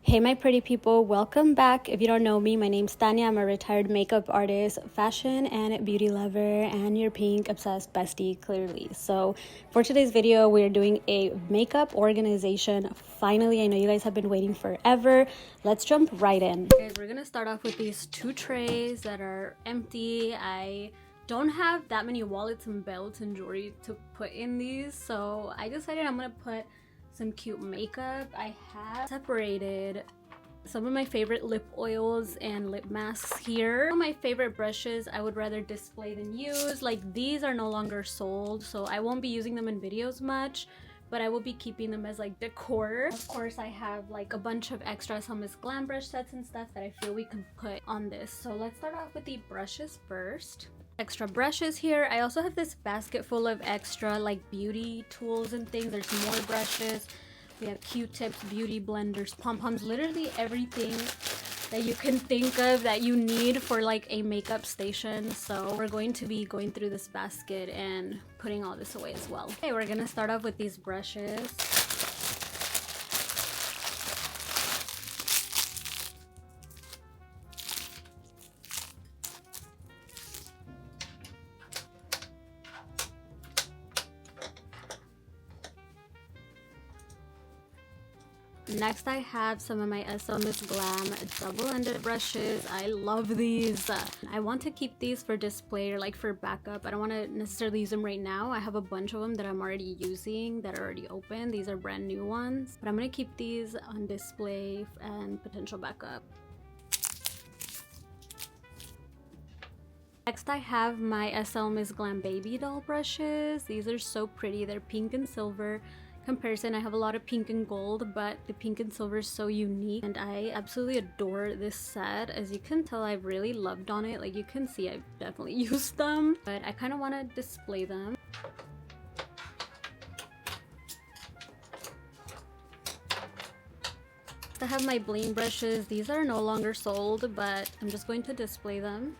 Hey my pretty people, welcome back. If you don't know me, my name's Tanya. I'm a retired makeup artist, fashion and beauty lover, and your pink obsessed bestie clearly. So for today's video, we're doing a makeup organization. Finally, I know you guys have been waiting forever. Let's jump right in. Guys, we're gonna start off with these two trays that are empty. I don't have that many wallets and belts and jewelry to put in these, so I decided I'm gonna put some cute makeup. I have separated some of my favorite lip oils and lip masks here. Some of my favorite brushes I would rather display than use. Like, these are no longer sold, so I won't be using them in videos much, but I will be keeping them as like decor. Of course, I have like a bunch of extra Miss Glam brush sets and stuff that I feel we can put on this. So let's start off with the brushes first. Extra brushes here. I also have this basket full of extra like beauty tools and things. There's more brushes. We have Q-tips, beauty blenders, pom-poms, literally everything that you can think of that you need for like a makeup station. So we're going to be going through this basket and putting all this away as well. Okay, we're gonna start off with these brushes. Next, I have some of my Miss Glam double-ended brushes. I love these. I want to keep these for display or like for backup. I don't want to necessarily use them right now. I have a bunch of them that I'm already using that are already open. These are brand new ones, but I'm going to keep these on display and potential backup. Next, I have my Miss Glam baby doll brushes. These are so pretty. They're pink and silver. Comparison, I have a lot of pink and gold, but the pink and silver is so unique and I absolutely adore this set. As you can tell, I've really loved on it. Like, you can see I've definitely used them, but I kind of want to display them. I have my bling brushes. These are no longer sold, but I'm just going to display them.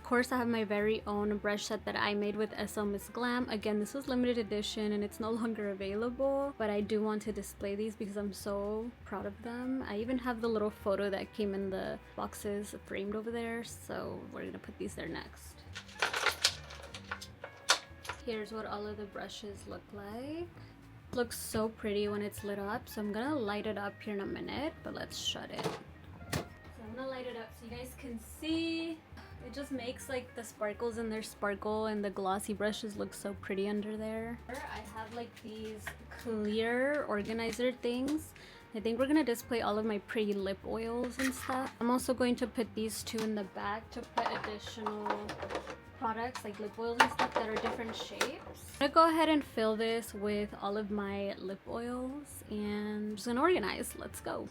Of course, I have my very own brush set that I made with Miss Glam. Again, this was limited edition and it's no longer available, but I do want to display these because I'm so proud of them. I even have the little photo that came in the boxes framed over there, so we're gonna put these there next. Here's what all of the brushes look like. It looks so pretty when it's lit up, so I'm gonna light it up here in a minute, but let's shut it. So I'm gonna light it up so you guys can see. It just makes like the sparkles in their sparkle and the glossy brushes look so pretty under there. I have like these clear organizer things. I think we're gonna display all of my pretty lip oils and stuff. I'm also going to put these two in the back to put additional products like lip oils and stuff that are different shapes. I'm gonna go ahead and fill this with all of my lip oils and I'm just gonna organize. Let's go.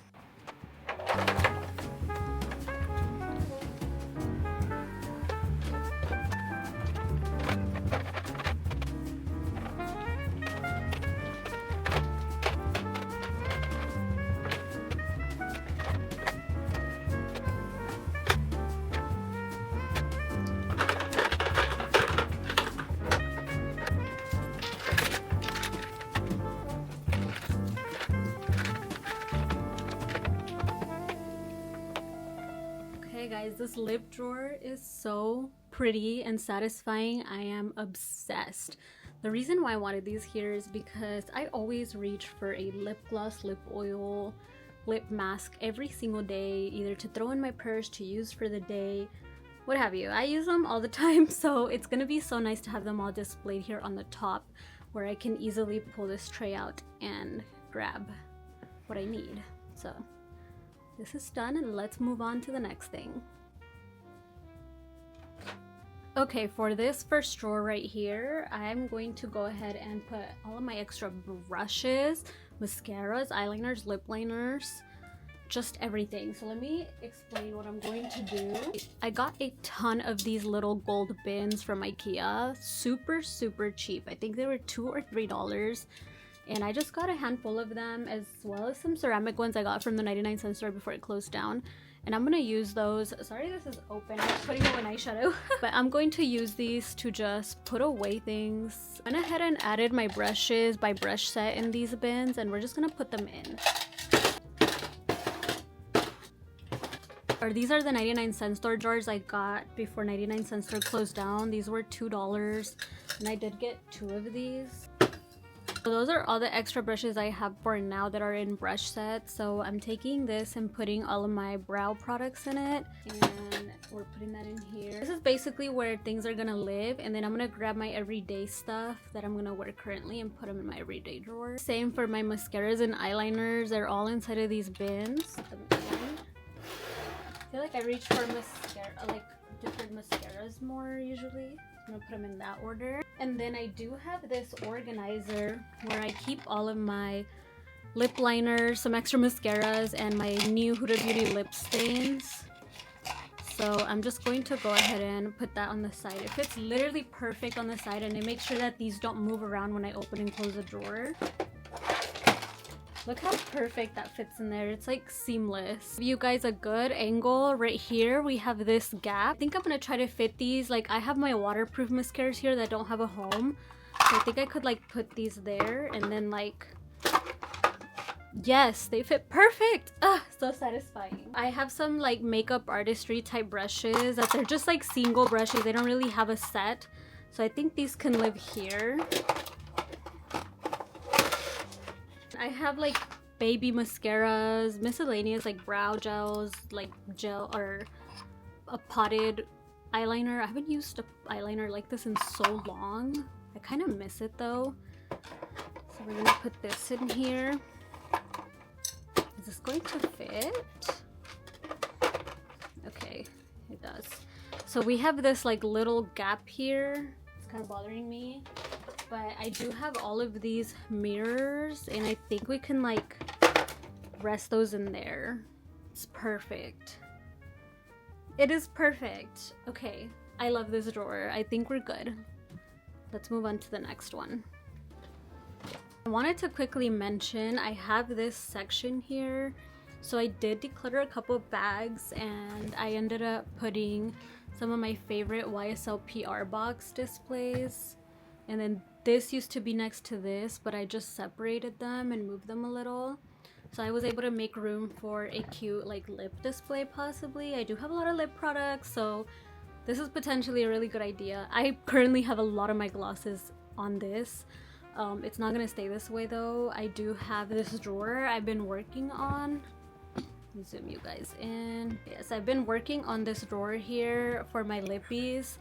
Guys, this lip drawer is so pretty and satisfying. I am obsessed. The reason why I wanted these here is because I always reach for a lip gloss, lip oil, lip mask every single day, either to throw in my purse, to use for the day, what have you. I use them all the time, so it's gonna be so nice to have them all displayed here on the top where I can easily pull this tray out and grab what I need. So this is done and let's move on to the next thing. Okay, for this first drawer right here, I'm going to go ahead and put all of my extra brushes, mascaras, eyeliners, lip liners, just everything. So let me explain what I'm going to do. I got a ton of these little gold bins from IKEA, super cheap. I think they were $2 or $3. And I just got a handful of them, as well as some ceramic ones I got from the 99-cent store before it closed down. and I'm gonna use those. Sorry this is open, I'm putting away eyeshadow. But I'm going to use these to just put away things. I went ahead and added my brushes by brush set in these bins, and we're just gonna put them in. Or these are the 99-cent store jars I got before 99-cent store closed down. These were $2 and I did get 2 of these. So those are all the extra brushes I have for now that are in brush sets. So I'm taking this and putting all of my brow products in it, and we're putting that in here. This is basically where things are gonna live, and then I'm gonna grab my everyday stuff that I'm gonna wear currently and put them in my everyday drawer. Same for my mascaras and eyeliners. They're all inside of these bins. I feel like I reach for mascara, like different mascaras more usually. I'm gonna put them in that order. And then I do have this organizer where I keep all of my lip liners, some extra mascaras, and my new Huda Beauty lip stains. So I'm just going to go ahead and put that on the side. It fits literally perfect on the side, and I make sure that these don't move around when I open and close the drawer. Look how perfect that fits in there. It's like seamless. Give you guys a good angle right here. We have this gap. I think I'm gonna try to fit these. Like, I have my waterproof mascaras here that don't have a home. So I think I could like put these there and then like, yes, they fit perfect. Ah, so satisfying. I have some like makeup artistry type brushes that they're just like single brushes. They don't really have a set. So I think these can live here. I have like baby mascaras, miscellaneous like brow gels, like gel or a potted eyeliner. I haven't used an eyeliner like this in so long. I kind of miss it though. So we're gonna put this in here. Is this going to fit? Okay, it does. So we have this like little gap here. It's kind of bothering me. But I do have all of these mirrors, and I think we can like rest those in there. It's perfect. It is perfect. Okay, I love this drawer. I think we're good. Let's move on to the next one. I wanted to quickly mention I have this section here. So I did declutter a couple of bags, and I ended up putting some of my favorite YSL PR box displays. And then this used to be next to this, but I just separated them and moved them a little. So I was able to make room for a cute like lip display possibly. I do have a lot of lip products, so this is potentially a really good idea. I currently have a lot of my glosses on this. It's not gonna stay this way though. I do have this drawer I've been working on. Zoom you guys in. Yes, I've been working on this drawer here for my lippies,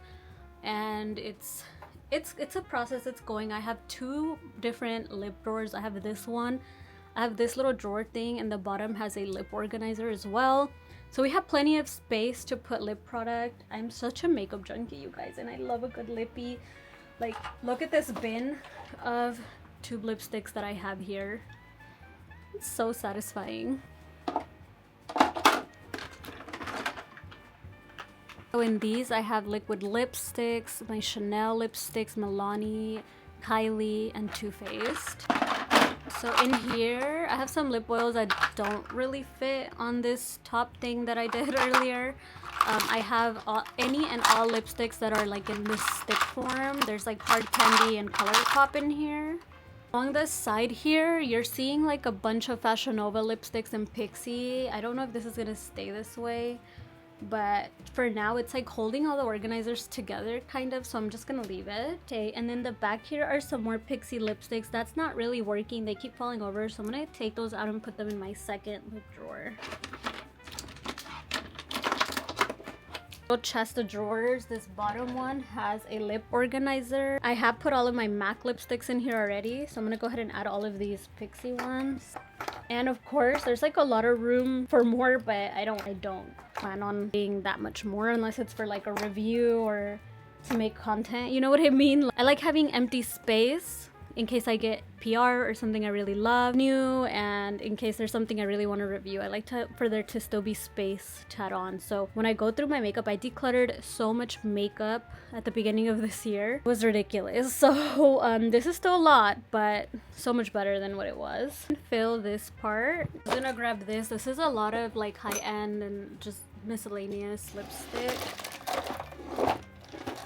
and it's a process. It's going. I have 2 different lip drawers. I have this one. I have this little drawer thing, and the bottom has a lip organizer as well. So we have plenty of space to put lip product. I'm such a makeup junkie, you guys, and I love a good lippy. Like, look at this bin of tube lipsticks that I have here. It's so satisfying. So in these I have liquid lipsticks, my Chanel lipsticks, Milani, Kylie, and Too Faced. So in here I have some lip oils that don't really fit on this top thing that I did earlier. I have any and all lipsticks that are like in this stick form. There's like hard candy and ColourPop in here. Along the side here, you're seeing like a bunch of Fashion Nova lipsticks and Pixie. I don't know if this is gonna stay this way, but for now it's like holding all the organizers together kind of, so I'm just gonna leave it. Okay, and then the back here are some more Pixie lipsticks. That's not really working. They keep falling over, so I'm gonna take those out and put them in my second lip drawer. Chest of drawers. This bottom one has a lip organizer. I have put all of my MAC lipsticks in here already, so I'm gonna go ahead and add all of these Pixie ones. And of course there's like a lot of room for more, but I don't plan on being that much more unless it's for like a review or to make content, you know what I mean? I like having empty space in case I get PR or something I really love new, and in case there's something I really want to review. I like for there to still be space to add on. So when I go through my makeup, I decluttered so much makeup at the beginning of this year. It was ridiculous. So this is still a lot, but so much better than what it was. Fill this part. I'm gonna grab this. This is a lot of like high-end and just miscellaneous lipstick.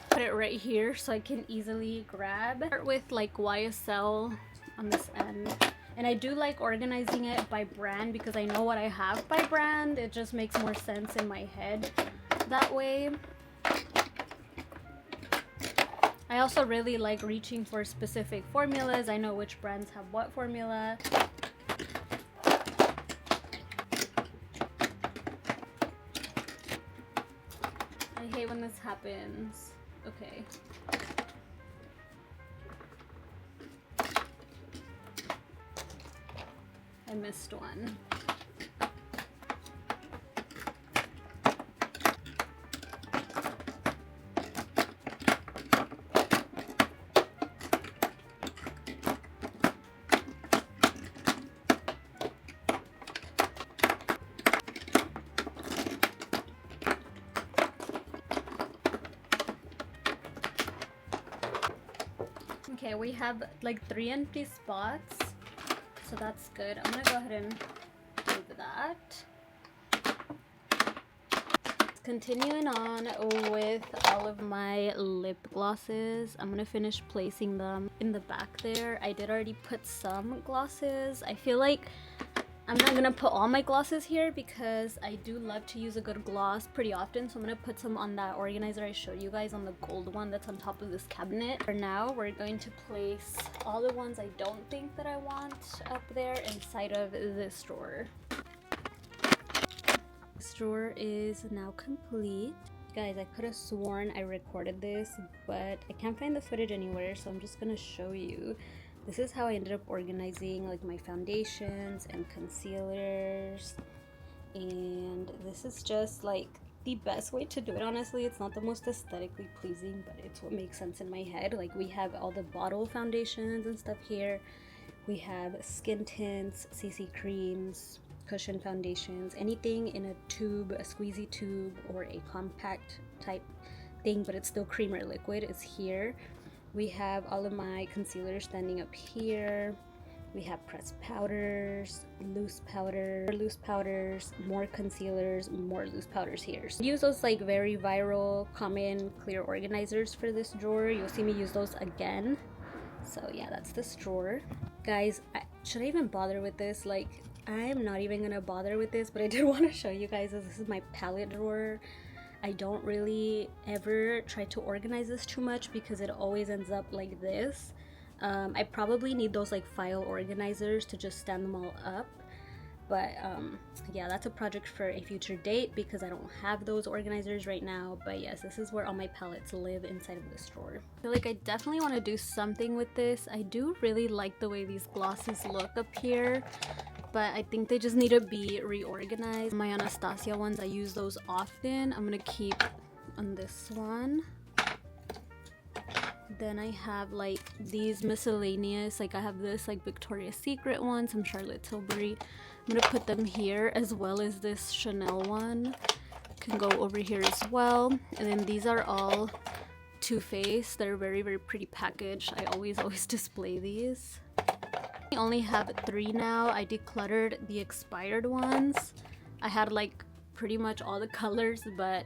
Put it right here so I can easily grab. Start with like YSL on this end, and I do like organizing it by brand because I know what I have by brand. It just makes more sense in my head that way. I also really like reaching for specific formulas. I know which brands have what formula. I hate when this happens. Okay. I missed one. Okay, we have like 3 empty spots, so that's good. I'm gonna go ahead and move that. Continuing on with all of my lip glosses, I'm gonna finish placing them in the back there. I did already put some glosses. I feel like I'm not gonna put all my glosses here because I do love to use a good gloss pretty often, so I'm gonna put some on that organizer I showed you guys, on the gold one that's on top of this cabinet. For now, we're going to place all the ones I don't think that I want up there inside of this drawer. This drawer is now complete. Guys, I could have sworn I recorded this, but I can't find the footage anywhere, so I'm just gonna show you. This is how I ended up organizing like my foundations and concealers, and this is just like the best way to do it. Honestly, it's not the most aesthetically pleasing, but it's what makes sense in my head. Like, we have all the bottle foundations and stuff here. We have skin tints, CC creams, cushion foundations, anything in a tube, a squeezy tube, or a compact type thing, but it's still cream or liquid, is here. We have all of my concealers standing up here. We have pressed powders, loose powders, more concealers, more loose powders here. So use those like very viral, common, clear organizers for this drawer. You'll see me use those again. So yeah, that's this drawer. Guys, should I even bother with this? Like, I'm not even gonna bother with this, but I did want to show you guys this is my palette drawer. I don't really ever try to organize this too much because it always ends up like this. I probably need those like file organizers to just stand them all up. But yeah, that's a project for a future date because I don't have those organizers right now. But yes, this is where all my palettes live, inside of this drawer. I feel like I definitely want to do something with this. I do really like the way these glosses look up here, but I think they just need to be reorganized. My Anastasia ones, I use those often. I'm gonna keep on this one. Then I have like these miscellaneous, like I have this like Victoria's Secret one, some Charlotte Tilbury. I'm gonna put them here, as well as this Chanel one can go over here as well. And then these are all Too Faced. They're very, very pretty packaged. I always display these. I only have 3 now. I decluttered the expired ones. I had like pretty much all the colors, but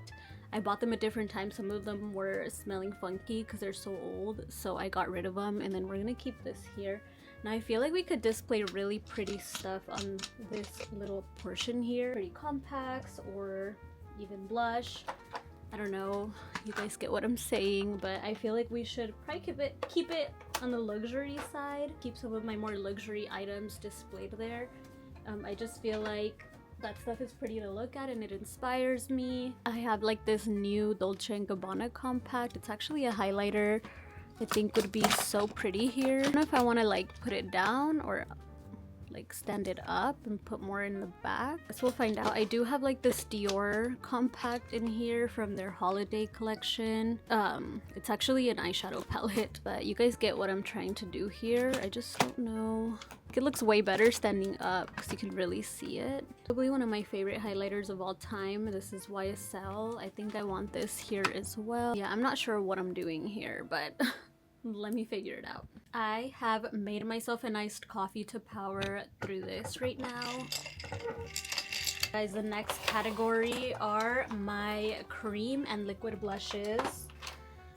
I bought them at different times. Some of them were smelling funky because they're so old, so I got rid of them. And then we're gonna keep this here. Now I feel like we could display really pretty stuff on this little portion here. Pretty compacts or even blush. I don't know, you guys get what I'm saying, but I feel like we should probably keep it on the luxury side. Keep some of my more luxury items displayed there. I just feel like that stuff is pretty to look at and it inspires me. I have like this new Dolce & Gabbana compact. It's actually a highlighter. I think would be so pretty here. I don't know if I want to like put it down or like stand it up and put more in the back. So we'll find out. I do have like this Dior compact in here from their holiday collection. It's actually an eyeshadow palette, but you guys get what I'm trying to do here. I just don't know. It looks way better standing up because you can really see it. Probably one of my favorite highlighters of all time. This is YSL. I think I want this here as well. Yeah, I'm not sure what I'm doing here, but let me figure it out. I have made myself an iced coffee to power through this right now. Guys, the next category are my cream and liquid blushes,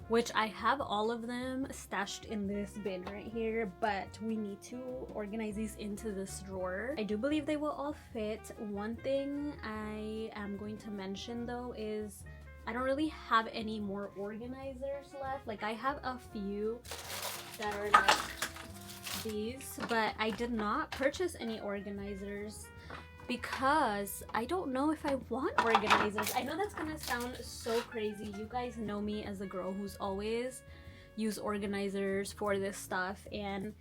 which I have all of them stashed in this bin right here, but we need to organize these into this drawer. I do believe they will all fit. One thing I am going to mention though is I don't really have any more organizers left. Like I have a few that are like these, but I did not purchase any organizers because I don't know if I want organizers. I know that's gonna sound so crazy. You guys know me as a girl who's always used organizers for this stuff, and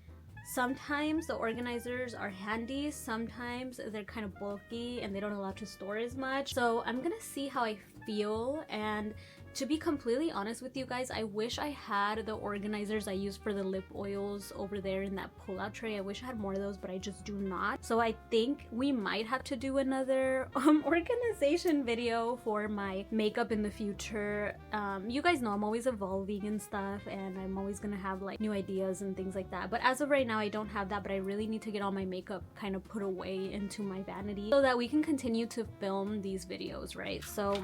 sometimes the organizers are handy, sometimes they're kind of bulky and they don't allow to store as much. So I'm gonna see how I feel, and to be completely honest with you guys, I wish I had the organizers I use for the lip oils over there in that pull-out tray. I wish I had more of those, but I just do not. So I think we might have to do another organization video for my makeup in the future. You guys know I'm always evolving and stuff, and I'm always gonna have like new ideas and things like that. But as of right now, I don't have that, but I really need to get all my makeup kind of put away into my vanity so that we can continue to film these videos, right? So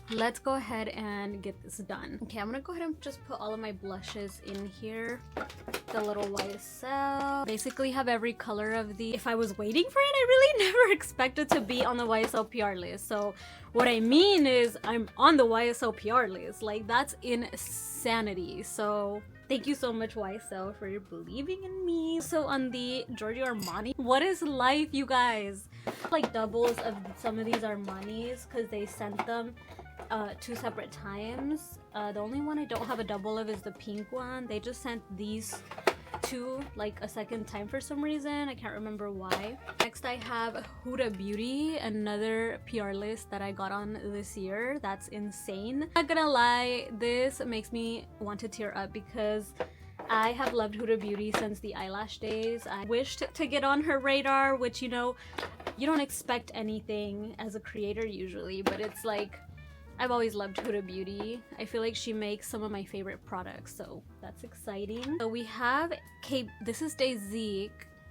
let's go ahead and get this done. Okay, I'm gonna go ahead and just put all of my blushes in here. The little YSL. Basically have every color of the... If I was waiting for it, I really never expected to be on the YSL PR list. So what I mean is I'm on the YSL PR list. Like, that's insanity. So thank you so much, YSL, for believing in me. So on the Giorgio Armani, what is life, you guys? Like doubles of some of these Armanis because they sent them 2 separate times. The only one I don't have a double of is the pink one. They just sent these 2 like a second time for some reason. I can't remember why. Next I have Huda Beauty, another PR list that I got on this year. That's insane. Not gonna lie, this makes me want to tear up because I have loved Huda Beauty since the eyelash days. I wished to get on her radar, which, you know, you don't expect anything as a creator usually, but it's like I've always loved Huda Beauty. I feel like she makes some of my favorite products, so that's exciting. So we have this is Daisique,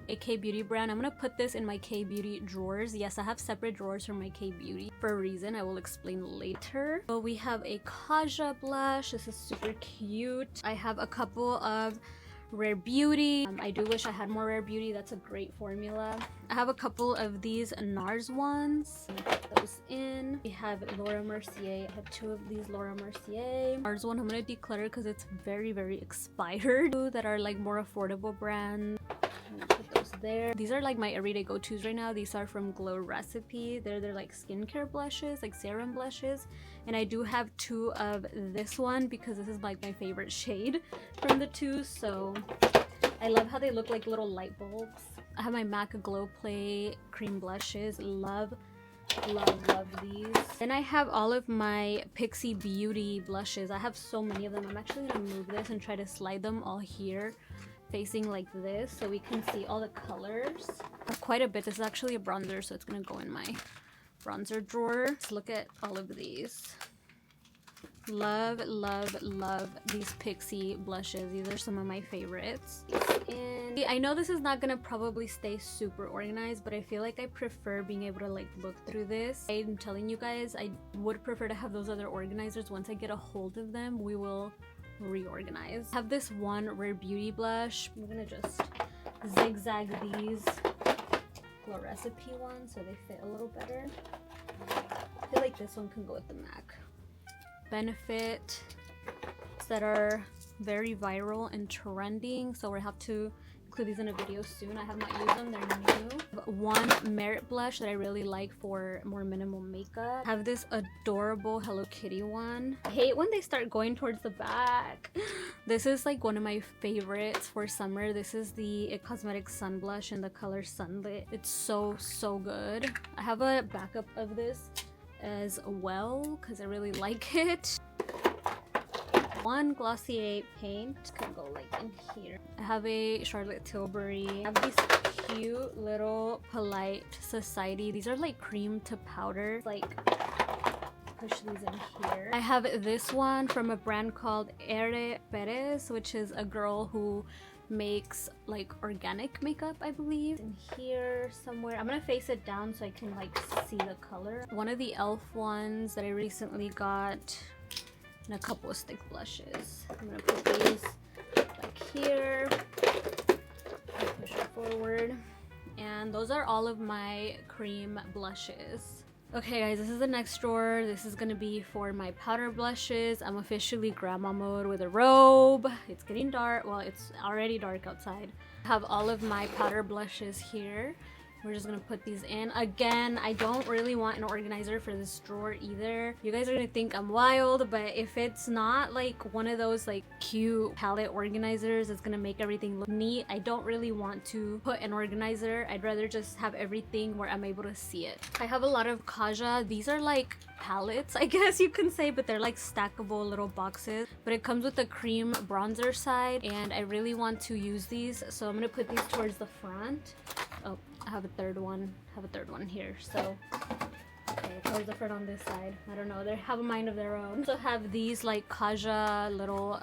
a K-Beauty brand. I'm gonna put this in my K-Beauty drawers. Yes, I have separate drawers for my K-Beauty for a reason I will explain later. So we have a Kaja blush. This is super cute. I have a couple of Rare Beauty. I do wish I had more Rare Beauty. That's a great formula. I have a couple of these NARS ones. Put those in. We have Laura Mercier. I have 2 of these Laura Mercier. NARS one I'm gonna declutter because it's very, very expired. 2 that are like more affordable brands. I'm gonna put those there. These are like my everyday go-tos right now. These are from Glow Recipe. They're like skincare blushes, like serum blushes. And I do have 2 of this one because this is like my favorite shade from the 2. So I love how they look like little light bulbs. I have my MAC Glow Play cream blushes. Love these. Then I have all of my Pixie Beauty blushes. I have so many of them. I'm actually gonna move this and try to slide them all here facing like this so we can see all the colors. I have quite a bit. This is actually a bronzer, so it's gonna go in my bronzer drawer. Let's look at all of these. Love these Pixie blushes. These are some of my favorites. And I know this is not gonna probably stay super organized, but I feel like I prefer being able to like look through this. I'm telling you guys, I would prefer to have those other organizers. Once I get a hold of them, we will reorganize. I have this one Rare Beauty blush. I'm gonna just zigzag these Glow Recipe ones so they fit a little better. I feel like this one can go with the MAC. Benefit that are very viral and trending, so we have to include these in a video soon. I have not used them, they're new. One Merit blush that I really like for more minimal makeup. I have this adorable Hello Kitty one. I hate when they start going towards the back. This is like one of my favorites for summer. This is the It Cosmetics Sun Blush in the color Sunlit. It's so good. I have a backup of this as well because I really like it. One Glossier paint can go like in here. I have a Charlotte Tilbury. I have these cute little Polite Society. These are like cream to powder. Like push these in here. I have this one from a brand called Ere Perez, which is a girl who makes like organic makeup, I believe. In here somewhere. I'm gonna face it down so I can like see the color. One of the e.l.f. ones that I recently got. And a couple of stick blushes. I'm gonna put these back here. Push it forward. And those are all of my cream blushes. Okay guys, this is the next drawer. This is gonna be for my powder blushes. I'm officially grandma mode with a robe. It's getting dark. Well, it's already dark outside. I have all of my powder blushes here. We're just gonna put these in. Again, I don't really want an organizer for this drawer either. You guys are gonna think I'm wild, but if it's not like one of those like cute palette organizers that's gonna make everything look neat, I don't really want to put an organizer. I'd rather just have everything where I'm able to see it. I have a lot of Kaja. These are like palettes, I guess you can say, but they're like stackable little boxes. But it comes with a cream bronzer side, and I really want to use these, so I'm gonna put these towards the front. Oh, I have a third one. Here. So, okay, towards the front on this side. I don't know. They have a mind of their own. Also have these like Kaja little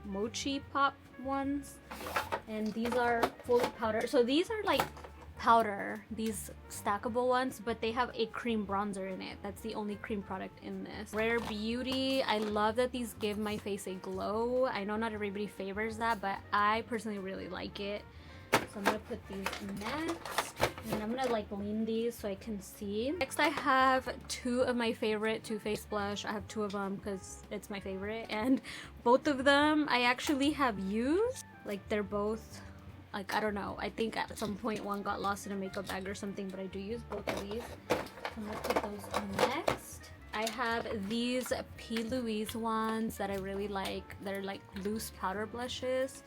mochi pop ones, and these are fully powder. So these are like powder, these stackable ones, but they have a cream bronzer in it. That's the only cream product in this. Rare Beauty. I love that these give my face a glow. I know not everybody favors that, but I personally really like it. So I'm gonna put these next, and I'm gonna like lean these so I can see. Next I have two of my favorite Too Faced blush. I have two of them because it's my favorite, and both of them I actually have used. Like they're both, like, I don't know, I think at some point one got lost in a makeup bag or something, but I do use both of these. I'm gonna put those next. I have these P. Louise ones that I really like. They're like loose powder blushes.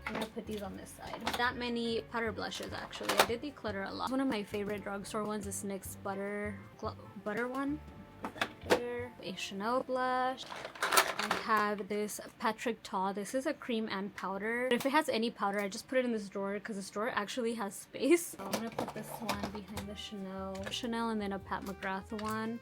I'm gonna put these on this side. That many powder blushes actually. I did declutter a lot. One of my favorite drugstore ones is NYX butter one. Put that here. A Chanel blush. I have this Patrick Ta. This is a cream and powder. If it has any powder, I just put it in this drawer because this drawer actually has space. So I'm gonna put this one behind the Chanel, and then a Pat McGrath one.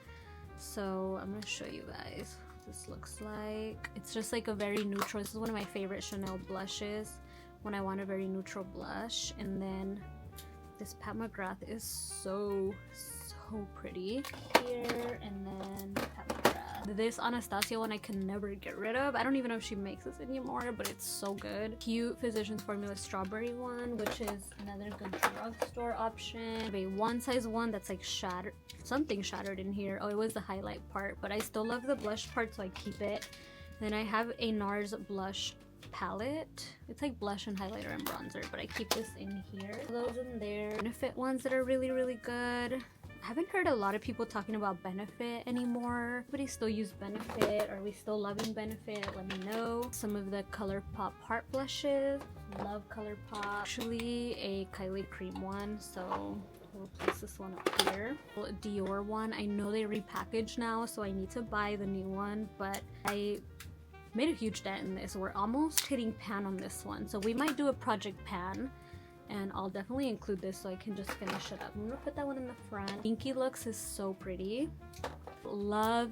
So I'm gonna show you guys what this looks like. It's just like a very neutral. This is one of my favorite Chanel blushes when I want a very neutral blush. And then this Pat McGrath is so pretty here. And then Pat McGrath. This Anastasia one I can never get rid of. I don't even know if she makes this anymore, but it's so good. Cute Physicians Formula strawberry one, which is another good drugstore option. I have a one size one that's like shattered. Something shattered in here. Oh, it was the highlight part, but I still love the blush part, so I keep it. Then I have a NARS blush palette. It's like blush and highlighter and bronzer, but I keep this in here. Those in there. Benefit ones that are really good. I haven't heard a lot of people talking about Benefit anymore. Everybody still use Benefit? Are we still loving Benefit? Let me know. Some of the ColourPop heart blushes. Love ColourPop. Actually, a Kylie cream one, so we'll place this one up here. Dior one. I know they repackaged now, so I need to buy the new one, but I made a huge dent in this. We're almost hitting pan on this one, so we might do a project pan, and I'll definitely include this so I can just finish it up. I'm gonna put that one in the front. Pinky Looks is so pretty. Love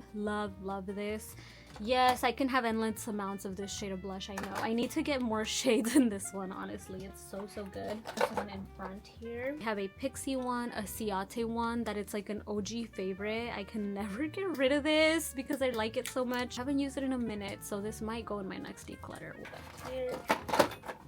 this. Yes, I can have endless amounts of this shade of blush. I know I need to get more shades in this one. Honestly, it's so good. This one in front here. I have a Pixie one, a Ciate one that it's like an OG favorite. I can never get rid of this because I like it so much. I haven't used it in a minute, so this might go in my next declutter. Here.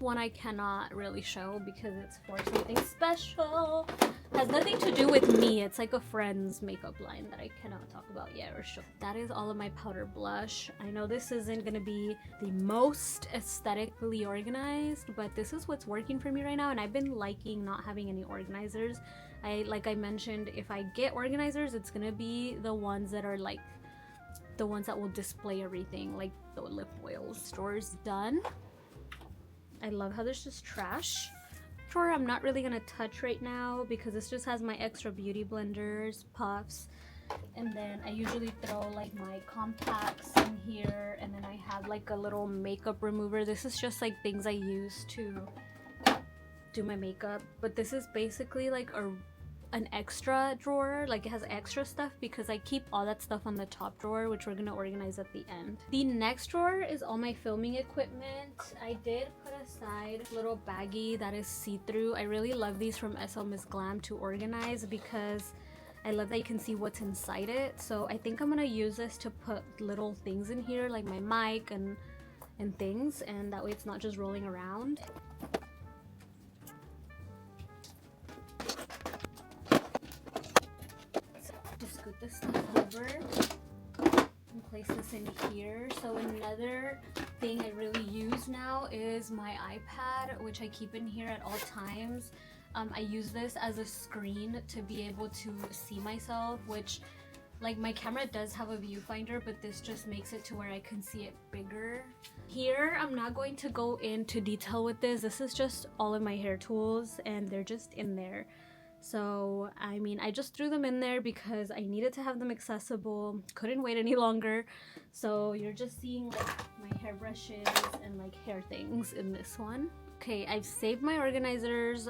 one I cannot really show because it's for something special. Has nothing to do with me. It's like a friend's makeup line that I cannot talk about yet or show. That is all of my powder blush. I know this isn't gonna be the most aesthetically organized, but this is what's working for me right now, and I've been liking not having any organizers. Like I mentioned, if I get organizers, it's gonna be the ones that are like the ones that will display everything, like the lip oils. Store's done. I love how there's just trash. Drawer I'm not really gonna touch right now because this just has my extra beauty blenders, puffs, and then I usually throw like my compacts in here, and then I have like a little makeup remover. This is just like things I use to do my makeup, but this is basically like an extra drawer. Like it has extra stuff because I keep all that stuff on the top drawer, which we're gonna organize at the end. The next drawer is all my filming equipment. I did put aside a little baggie that is see-through. I really love these from SL Miss Glam to organize because I love that you can see what's inside it. So I think I'm gonna use this to put little things in here like my mic and things, and that way it's not just rolling around. Scoot this stuff over and place this in here. So another thing I really use now is my iPad, which I keep in here at all times. I use this as a screen to be able to see myself, which like my camera does have a viewfinder, but this just makes it to where I can see it bigger. Here I'm not going to go into detail with this. This is just all of my hair tools and they're just in there. So, I mean, I just threw them in there because I needed to have them accessible. Couldn't wait any longer. So you're just seeing like my hairbrushes and like hair things in this one. Okay, I've saved my organizers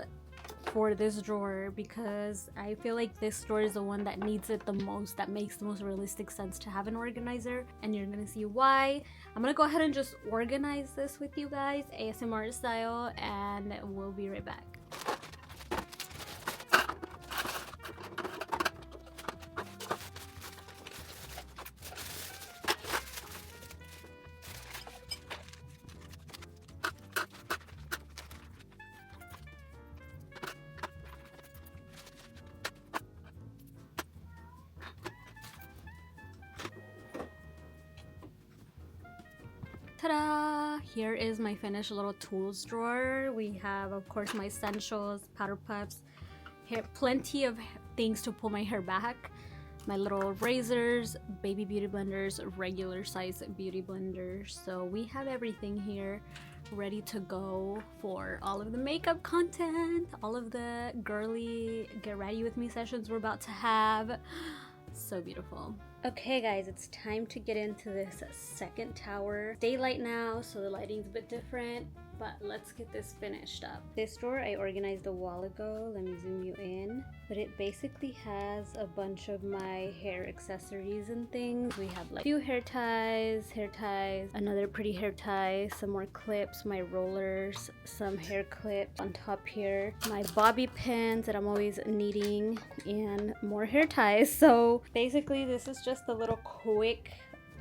for this drawer because I feel like this drawer is the one that needs it the most, that makes the most realistic sense to have an organizer, and you're gonna see why. I'm gonna go ahead and just organize this with you guys, ASMR style, and we'll be right back. Ta-da! Here is my finished little tools drawer. We have, of course, my essentials, powder puffs, hair, plenty of things to pull my hair back, my little razors, baby beauty blenders, regular size beauty blenders. So we have everything here ready to go for all of the makeup content, all of the girly get ready with me sessions we're about to have. So beautiful. Okay guys, it's time to get into this second tower. Daylight now, so the lighting's a bit different, but let's get this finished up. This drawer I organized a while ago. Let me zoom you in. But it basically has a bunch of my hair accessories and things. We have like a few hair ties, another pretty hair tie, some more clips, my rollers, some hair clips on top here, my bobby pins that I'm always needing, and more hair ties. So basically this is just a little quick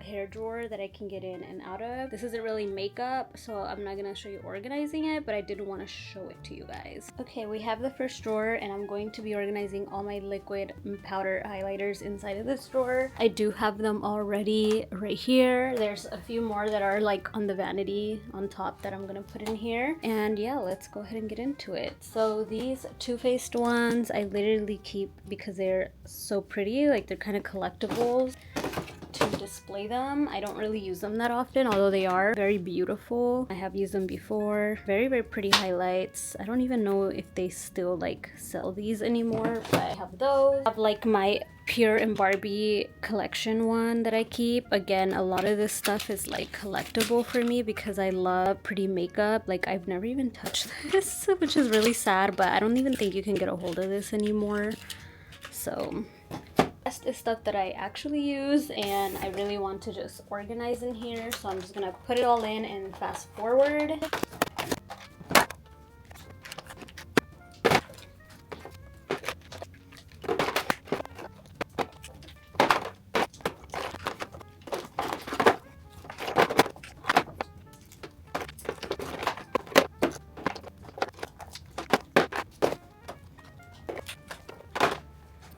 hair drawer that I can get in and out of. This isn't really makeup, so I'm not gonna show you organizing it, but I did want to show it to you guys. Okay, we have the first drawer, and I'm going to be organizing all my liquid powder highlighters inside of this drawer. I do have them already right here. There's a few more that are like on the vanity on top that I'm gonna put in here, and yeah, let's go ahead and get into it. So these Too Faced ones I literally keep because they're so pretty, like they're kind of collectibles to display them. I don't really use them that often, although they are very beautiful. I have used them before. Very, very pretty highlights. I don't even know if they still like sell these anymore, but I have those. I have like my Pure and Barbie collection one that I keep. Again, a lot of this stuff is like collectible for me because I love pretty makeup. Like I've never even touched this, which is really sad, but I don't even think you can get a hold of this anymore. So rest is stuff that I actually use and I really want to just organize in here, so I'm just gonna put it all in and fast forward.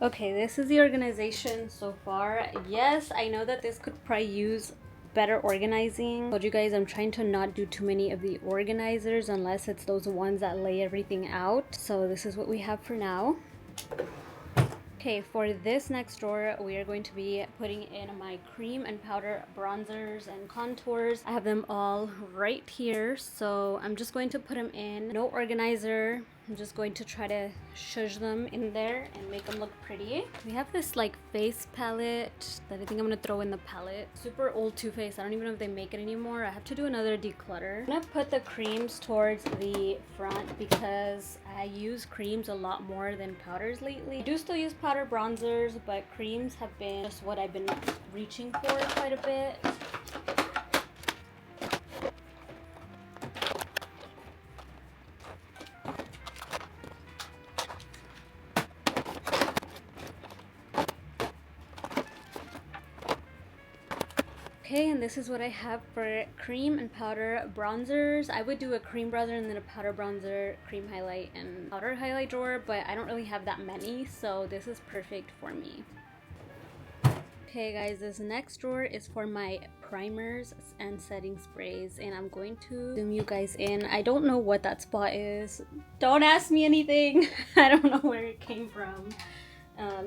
Okay, this is the organization so far. Yes, I know that this could probably use better organizing. I told you guys I'm trying to not do too many of the organizers unless it's those ones that lay everything out. So this is what we have for now. Okay, for this next drawer, we are going to be putting in my cream and powder bronzers and contours. I have them all right here, so I'm just going to put them in. No organizer. I'm just going to try to shush them in there and make them look pretty. We have this like face palette that I think I'm gonna throw in the palette. Super old Too Faced. I don't even know if they make it anymore. I have to do another declutter. I'm gonna put the creams towards the front because I use creams a lot more than powders lately. I do still use powder bronzers, but creams have been just what I've been reaching for quite a bit. Okay, and this is what I have for cream and powder bronzers. I would do a cream bronzer and then a powder bronzer, cream highlight, and powder highlight drawer, but I don't really have that many, so this is perfect for me. Okay guys, this next drawer is for my primers and setting sprays, and I'm going to zoom you guys in. I don't know what that spot is. Don't ask me anything. I don't know where it came from.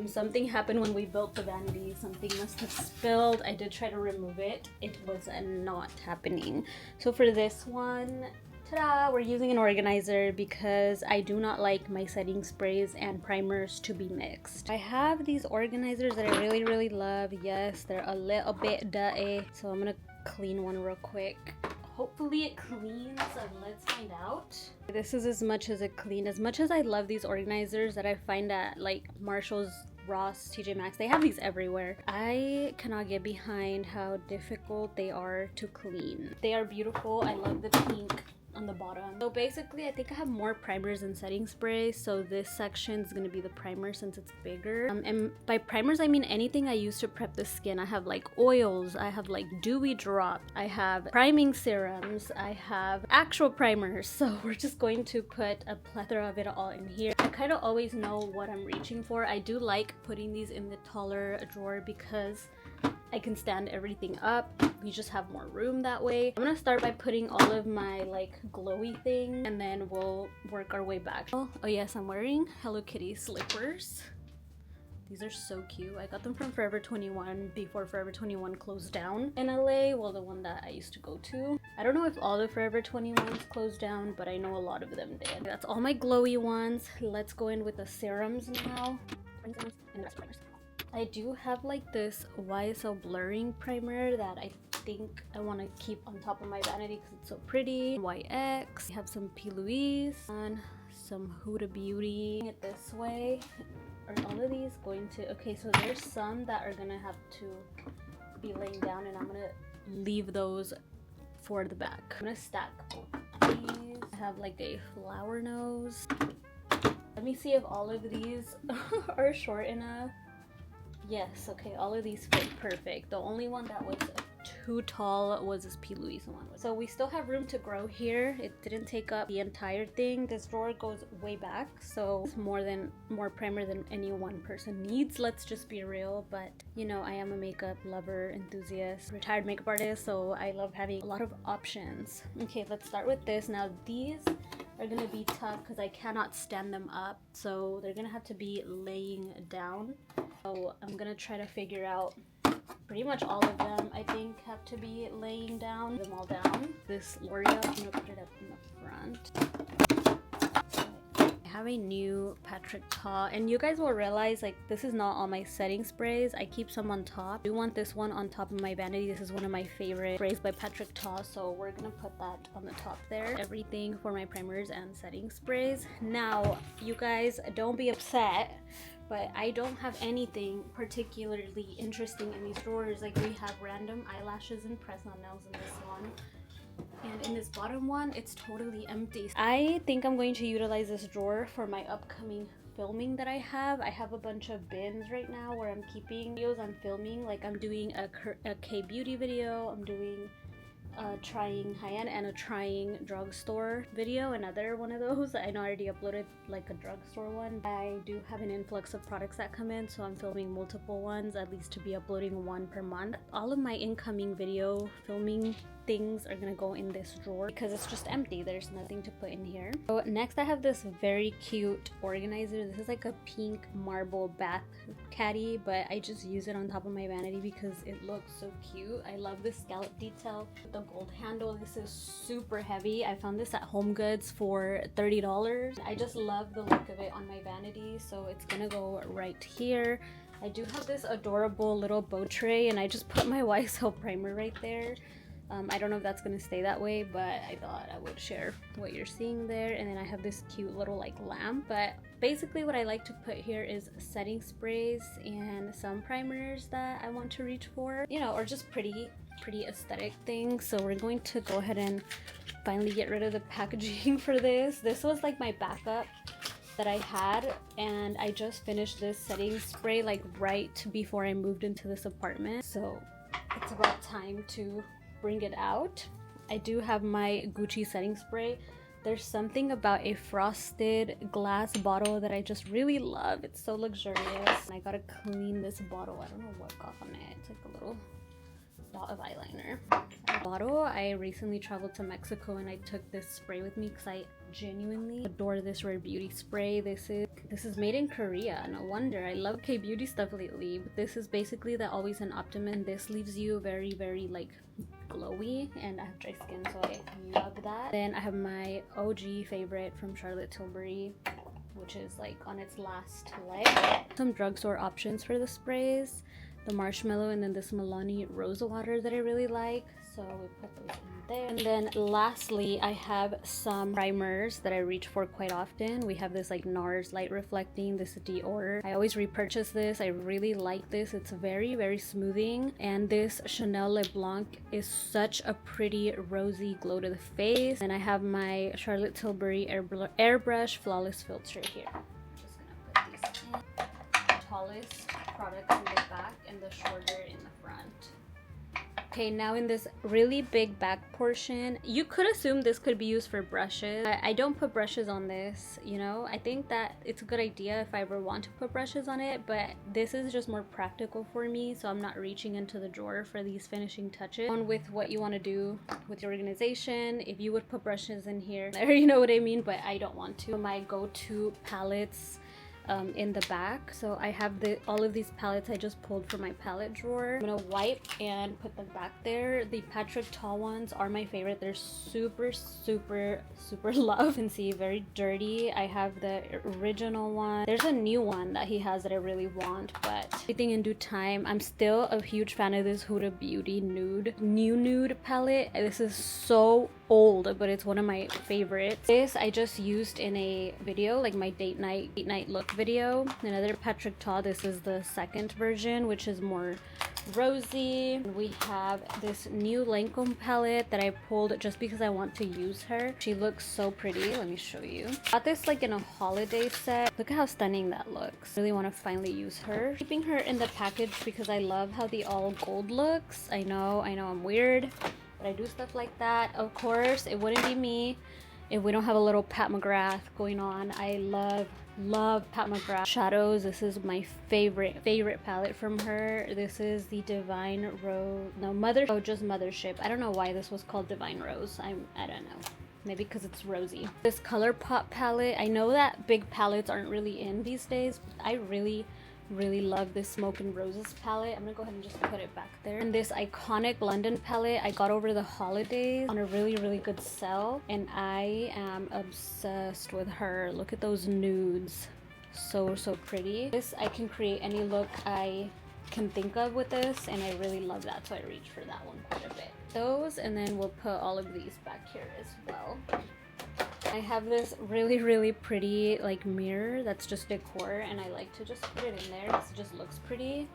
Something happened when we built the vanity. Something must have spilled. I did try to remove it. It was not happening. So for this one, ta-da, we're using an organizer because I do not like my setting sprays and primers to be mixed. I have these organizers that I really love. Yes, they're a little bit dirty, so I'm gonna clean one real quick. Hopefully it cleans, and let's find out. This is as much as it cleaned. As much as I love these organizers that I find at like Marshall's, Ross, TJ Maxx, they have these everywhere. I cannot get behind how difficult they are to clean. They are beautiful. I love the pink on the bottom. So basically I think I have more primers and setting sprays, so this section is going to be the primer since it's bigger. And by primers I mean anything I use to prep the skin. I have like oils, I have like dewy drop, I have priming serums, I have actual primers. So we're just going to put a plethora of it all in here. I kind of always know what I'm reaching for. I do like putting these in the taller drawer because I can stand everything up. We just have more room that way. I'm gonna start by putting all of my like glowy thing, and then we'll work our way back. Oh yes, I'm wearing Hello Kitty slippers. These are so cute. I got them from Forever 21 before Forever 21 closed down in LA. Well, the one that I used to go to. I don't know if all the Forever 21s closed down, but I know a lot of them did. That's all my glowy ones. Let's go in with the serums now. And the rest of primers. I do have like this YSL blurring primer that I think I want to keep on top of my vanity because it's so pretty. YX. We have some P. Louise and some Huda Beauty. It this way. Are all of these going to... Okay, so there's some that are gonna have to be laying down, and I'm gonna leave those for the back. I'm gonna stack these. I have like a flower nose. Let me see if all of these are short enough. Yes, okay, all of these fit perfect. The only one that was too tall was this P. Louise one. So we still have room to grow here. It didn't take up the entire thing. This drawer goes way back, so it's more primer than any one person needs. Let's just be real. But you know, I am a makeup lover, enthusiast, retired makeup artist, so I love having a lot of options. Okay, let's start with this. Now these are gonna be tough because I cannot stand them up, so they're gonna have to be laying down. So I'm gonna try to figure out pretty much all of them. I think have to be laying down. Them all down. This L'Oreal, I'm gonna put it up in the front. I have a new Patrick Ta, and you guys will realize like this is not all my setting sprays. I keep some on top. I do want this one on top of my vanity. This is one of my favorite sprays by Patrick Ta, so we're gonna put that on the top there. Everything for my primers and setting sprays. Now you guys don't be upset, but I don't have anything particularly interesting in these drawers. Like we have random eyelashes and press-on nails in this one. And in this bottom one, it's totally empty. I think I'm going to utilize this drawer for my upcoming filming that I have. I have a bunch of bins right now where I'm keeping videos I'm filming. Like I'm doing a K-beauty video. I'm doing trying high-end and a trying drugstore video, another one of those. I know I already uploaded like a drugstore one. I do have an influx of products that come in, so I'm filming multiple ones, at least to be uploading one per month. All of my incoming video filming things are gonna go in this drawer because it's just empty. There's nothing to put in here. So next I have this very cute organizer. This is like a pink marble bath caddy, but I just use it on top of my vanity because it looks so cute. I love this scallop detail with the gold handle. This is super heavy. I found this at Home Goods for $30. I just love the look of it on my vanity, so it's gonna go right here. I do have this adorable little bow tray, and I just put my YSL primer right there. I don't know if that's gonna stay that way, but I thought I would share what you're seeing there. And then I have this cute little like lamp, but basically what I like to put here is setting sprays and some primers that I want to reach for, you know, or just pretty aesthetic things. So we're going to go ahead and finally get rid of the packaging for this. This was like my backup that I had, and I just finished this setting spray like right before I moved into this apartment, so it's about time to bring it out. I do have my Gucci setting spray. There's something about a frosted glass bottle that I just really love. It's so luxurious. And I gotta clean this bottle. I don't know what got on it. It's like a little dot of eyeliner. Bottle. I recently traveled to Mexico and I took this spray with me because I genuinely adore this Rare Beauty spray. This is made in Korea. No wonder. I love K-beauty stuff lately. But this is basically the Always an Optimist. This leaves you very like glowy, and I have dry skin, so I love that. Then I have my OG favorite from Charlotte Tilbury, which is like on its last leg. Some drugstore options for the sprays. The marshmallow, and then this Milani rose water that I really like, so we put those in there. And then lastly, I have some primers that I reach for quite often. We have this like NARS light reflecting. This is Dior. I always repurchase this. I really like this. It's very smoothing, and this Chanel Le Blanc is such a pretty rosy glow to the face. And I have my Charlotte Tilbury airbrush flawless filter here. I'm just gonna put these in. Tallest products in the back and the shorter in the front. Okay, now in this really big back portion, you could assume this could be used for brushes. I don't put brushes on this, you know. I think that it's a good idea if I ever want to put brushes on it, but this is just more practical for me, so I'm not reaching into the drawer for these finishing touches. On with what you want to do with your organization. If you would put brushes in here, you know what I mean, but I don't want to. My go-to palettes in the back. So I have all of these palettes I just pulled from my palette drawer. I'm gonna wipe and put them back there. The Patrick Tall ones are my favorite. They're super love. You can see very dirty. I have the original one. There's a new one that he has that I really want, but everything in due time. I'm still a huge fan of this Huda Beauty nude palette. This is so old, but it's one of my favorites. This I just used in a video, like my date night look video. Another Patrick Ta. This is the second version, which is more rosy. We have this new Lancome palette that I pulled just because I want to use her. She looks so pretty. Let me show you. Got this like in a holiday set. Look at how stunning that looks. Really want to finally use her. Keeping her in the package because I love how the all gold looks. I know I'm weird, but I do stuff like that. Of course, it wouldn't be me if we don't have a little Pat McGrath going on. I love Pat McGrath shadows. This is my favorite palette from her. This is the Divine Rose, no, just Mothership. I don't know why this was called Divine Rose. I don't know, maybe because it's rosy. This ColourPop palette, I know that big palettes aren't really in these days, but I really love this Smoke and Roses palette. I'm gonna go ahead and just put it back there. And this iconic London palette I got over the holidays on a really good sale, and I am obsessed with her. Look at those nudes, so pretty. This, I can create any look I can think of with this, and I really love that, so I reach for that one quite a bit. Those, and then we'll put all of these back here as well. I have this really pretty like mirror that's just decor, and I like to just put it in there because it just looks pretty.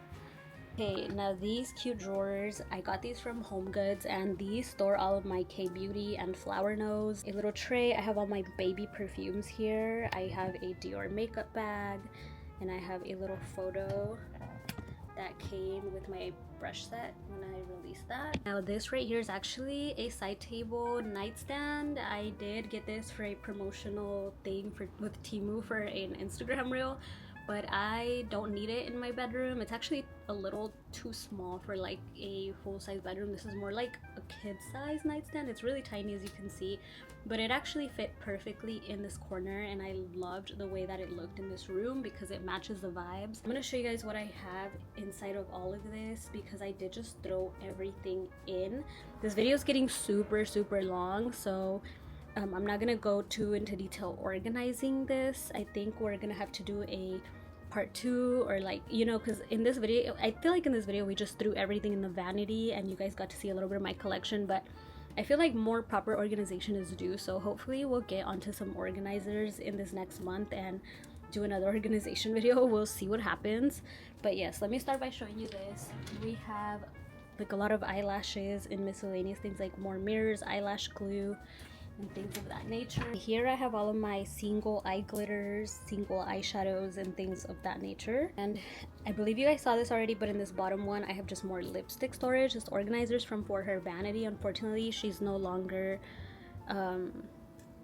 Okay, now these cute drawers, I got these from Home Goods, and these store all of my K-beauty and Flower Nose. A little tray, I have all my baby perfumes here. I have a Dior makeup bag, and I have a little photo that came with my brush set when I release that. Now this right here is actually a side table nightstand. I did get this for a promotional thing with Temu for an Instagram reel, but I don't need it in my bedroom. It's actually a little too small for like a full-size bedroom. This is more like a kid-size nightstand. It's really tiny, as you can see, but it actually fit perfectly in this corner, and I loved the way that it looked in this room because it matches the vibes. I'm gonna show you guys what I have inside of all of this because I did just throw everything in. This video is getting super long, so I'm not gonna go too into detail organizing this. I think we're gonna have to do a part 2, or like, you know, because in this video, I feel like in this video we just threw everything in the vanity and you guys got to see a little bit of my collection, but I feel like more proper organization is due. So hopefully we'll get onto some organizers in this next month and do another organization video. We'll see what happens. But yes, let me start by showing you this. We have like a lot of eyelashes and miscellaneous things, like more mirrors, eyelash glue, and things of that nature. Here I have all of my single eye glitters, single eyeshadows, and things of that nature. And I believe you guys saw this already, but in this bottom one I have just more lipstick storage, just organizers from for her Vanity. Unfortunately, she's no longer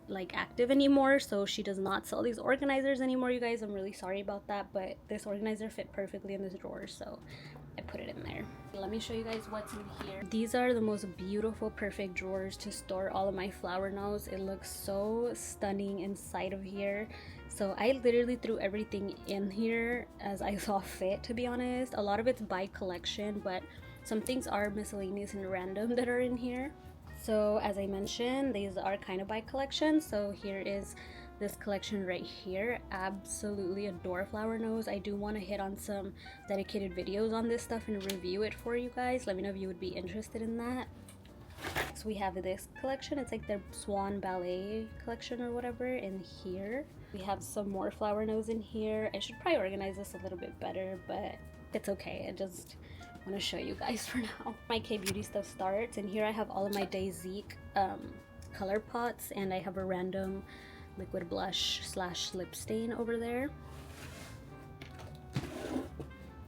like active anymore, so she does not sell these organizers anymore, you guys. I'm really sorry about that, but this organizer fit perfectly in this drawer, so I put it in there. Let me show you guys what's in here. These are the most beautiful, perfect drawers to store all of my flower notes. It looks so stunning inside of here. So I literally threw everything in here as I saw fit, to be honest. A lot of it's by collection, but some things are miscellaneous and random that are in here. So as I mentioned, these are kind of by collection. So here is this collection right here. Absolutely adore flower nose. I do want to hit on some dedicated videos on this stuff and review it for you guys. Let me know if you would be interested in that. So we have this collection. It's like their Swan Ballet collection or whatever in here. We have some more flower nose in here. I should probably organize this a little bit better, but it's okay. I just want to show you guys for now. My K-Beauty stuff starts, and here I have all of my Dayzique color pots, and I have a random liquid blush slash lip stain over there.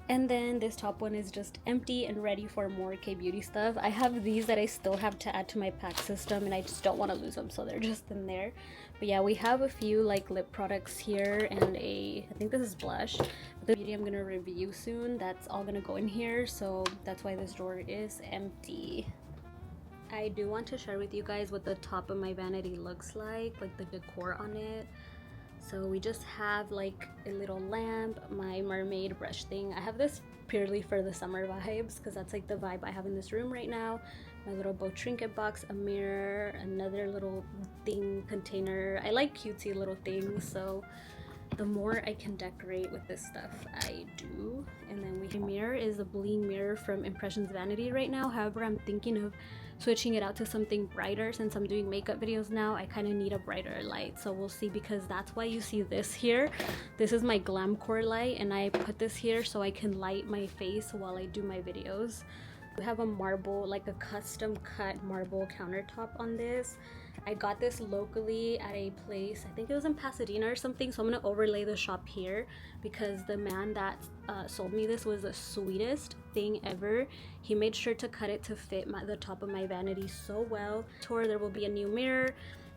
And then this top one is just empty and ready for more K-Beauty stuff. I have these that I still have to add to my pack system, and I just don't want to lose them, so they're just in there. But yeah, we have a few like lip products here, and I think this is blush. The beauty I'm gonna review soon, that's all gonna go in here, so that's why this drawer is empty. I do want to share with you guys what the top of my vanity looks like the decor on it. So we just have like a little lamp, my mermaid brush thing. I have this purely for the summer vibes because that's like the vibe I have in this room right now. My little bow trinket box, a mirror, another little thing container. I like cutesy little things, so the more I can decorate with this stuff, I do. And then the mirror is a bling mirror from Impressions Vanity right now. However, I'm thinking of switching it out to something brighter. Since I'm doing makeup videos now, I kind of need a brighter light, so we'll see, because that's why you see this here. This is my Glamcore light, and I put this here so I can light my face while I do my videos. We have a marble, like a custom cut marble countertop on this. I got this locally at a place, I think it was in Pasadena or something, so I'm gonna overlay the shop here because the man that sold me this was the sweetest thing ever. He made sure to cut it to fit the top of my vanity so well. There will be a new mirror,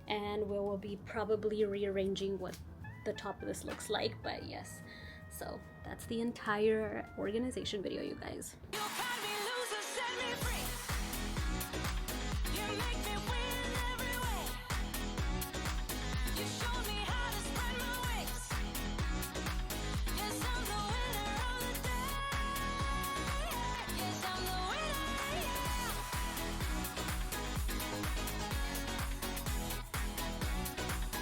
and we will be probably rearranging what the top of this looks like, but yes. So that's the entire organization video, you guys.